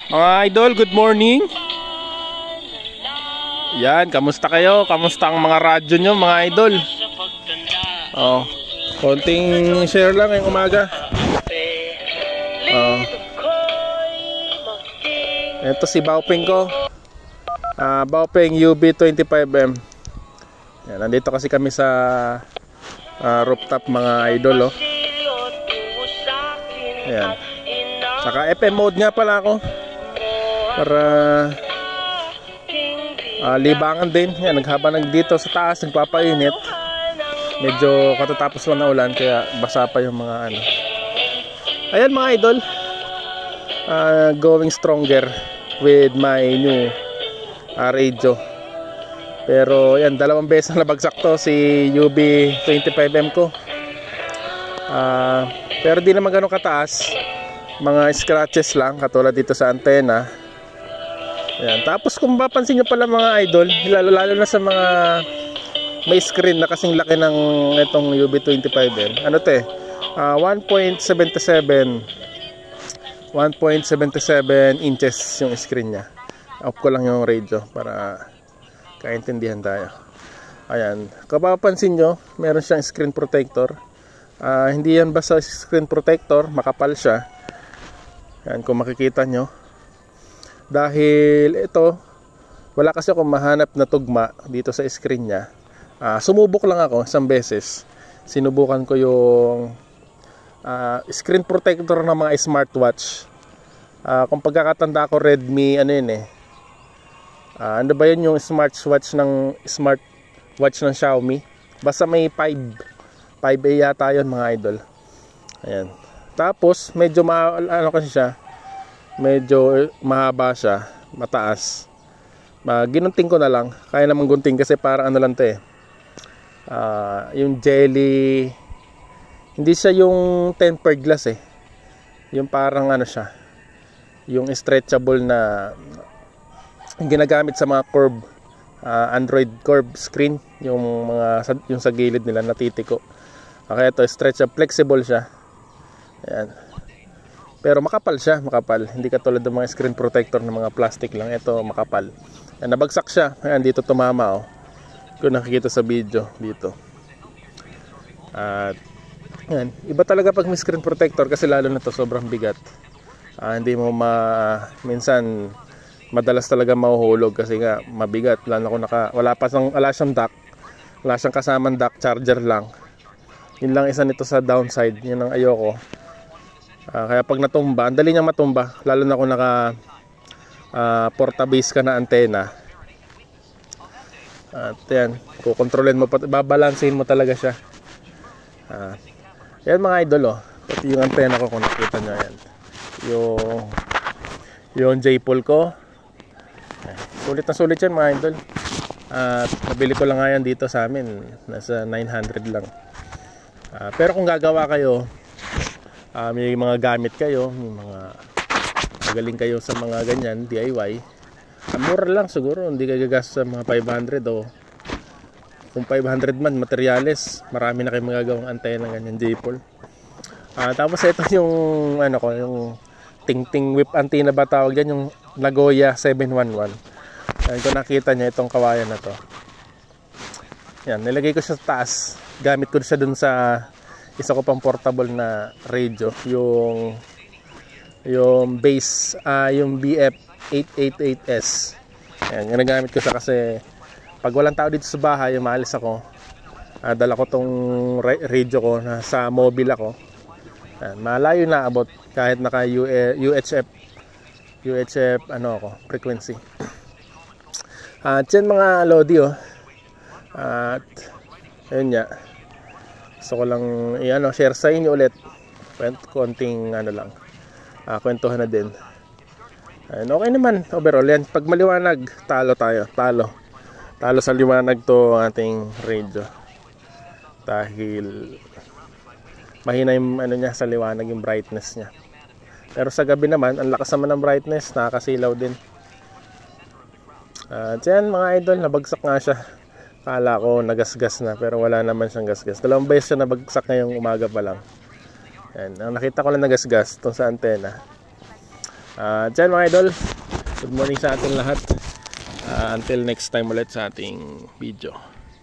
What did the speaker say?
Mga idol, good morning. Yan, kamusta kayo? Kamusta ang mga radyo nyo, mga idol? Oh, konting share lang ngayong umaga. Oh. Ito si Baopeng ko. Baopeng UB25M. Yan, nandito kasi kami sa rooftop, mga idol, oh. Yan. Saka FM mode nga pala ako para libangan din. Yan, naghabang dito sa taas, nagpapainit. Medyo katatapos lang na ulan kaya basa pa yung mga ano. Ayan mga idol, going stronger with my new radio. Pero yan, dalawang beses na nabagsak to si UB25M ko. Pero di naman ganun kataas. Mga scratches lang katulad dito sa antena. Yan. Tapos kung mapapansin nyo pala mga idol, lalo na sa mga may screen na kasing laki ng itong UB25M. Ano to eh? 1.77 inches yung screen nya. Off ko lang yung radio para kaintindihan tayo. Ayan. Kung mapapansin nyo, meron siyang screen protector. Hindi yan basta screen protector, makapal siya. Yan, kung makikita nyo. Dahil ito, wala kasi akong mahanap na tugma dito sa screen nya. Sumubok lang ako isang beses. Sinubukan ko yung screen protector ng mga smartwatch. Kung pagkakatanda ko, Redmi, ano yun eh. Ano ba yun yung smartwatch ng Xiaomi? Basta may 5A yata yun mga idol. Ayan. Tapos medyo ano kasi siya, medyo mahaba siya, mataas. Ginunting ko na lang. Kaya naman gunting kasi parang ano lang 'to eh. Yung jelly, hindi siya yung tempered glass eh. Yung parang ano siya, yung stretchable na ginagamit sa mga curve, Android curve screen, yung sa gilid nila natitiko. Okay, ito stretchable, flexible siya. Ayan. Pero makapal siya, makapal. Hindi katulad ng mga screen protector ng mga plastic lang. Ito makapal. Ayan, nabagsak siya. Ayan, dito tumama, oh. Kung nakikita sa video dito. At ayan, iba talaga pag may screen protector kasi lalo na to sobrang bigat. Hindi mo minsan madalas talaga mahuhulog kasi nga mabigat. Lalo kung wala siyang dock. Wala siyang kasamang dock, charger lang. Yun lang isa nito sa downside. Yun ang ayoko. Kaya pag natumba, ang dali niyang matumba. Lalo na kung naka porta-base ka na antena. At yan, kukontrolin mo, babalansin mo talaga siya. Yan mga idol, oh. Pati yung antena ko kung nakita nyo yan. Yung J-pole ko. Sulit na sulit yan mga idol. At nabili ko lang nga yan dito sa amin. Nasa 900 lang. Pero kung gagawa kayo, may mga gamit kayo, may mga magaling kayo sa mga ganyan, DIY, mura lang siguro, hindi kayo gagastos sa mga 500 o kung 500 man, materyales, marami na kayong magagawang antena ganyan, J-pole. Tapos ito yung ano ko, yung ting-ting whip antenna ba tawag dyan, yung Nagoya 711. Kung nakita nyo itong kawayan na to, yan, nilagay ko siya sa taas. Gamit ko siya dun sa isa ko pang portable na radio, yung base, yung BF888S. Ayan, ginagamit ko siya kasi pag walang tao dito sa bahay, maalis ako, dala ko tong radio ko na sa mobile ako. Ayan, malayo na abot kahit naka UHF ano ako, frequency. At yan mga lodi, oh. At ayun nga, gusto ko lang share sa inyo ulit. Konting ano lang, kwentuhan na din. Ayun, okay naman overall yan. Pag maliwanag, talo sa liwanag to ating radio. Dahil mahina yung ano niya sa liwanag, yung brightness niya. Pero sa gabi naman, ang lakas naman ng brightness, nakakasilaw din. At yan mga idol, nabagsak nga siya. Kala ko nagasgas na, pero wala naman siyang gasgas. Dalawang beses siya nabagsak ngayong umaga pa lang. Yan. Ang nakita ko lang nagasgas itong sa antena. Dyan mga idol, good morning sa atin lahat. Until next time ulit sa ating video.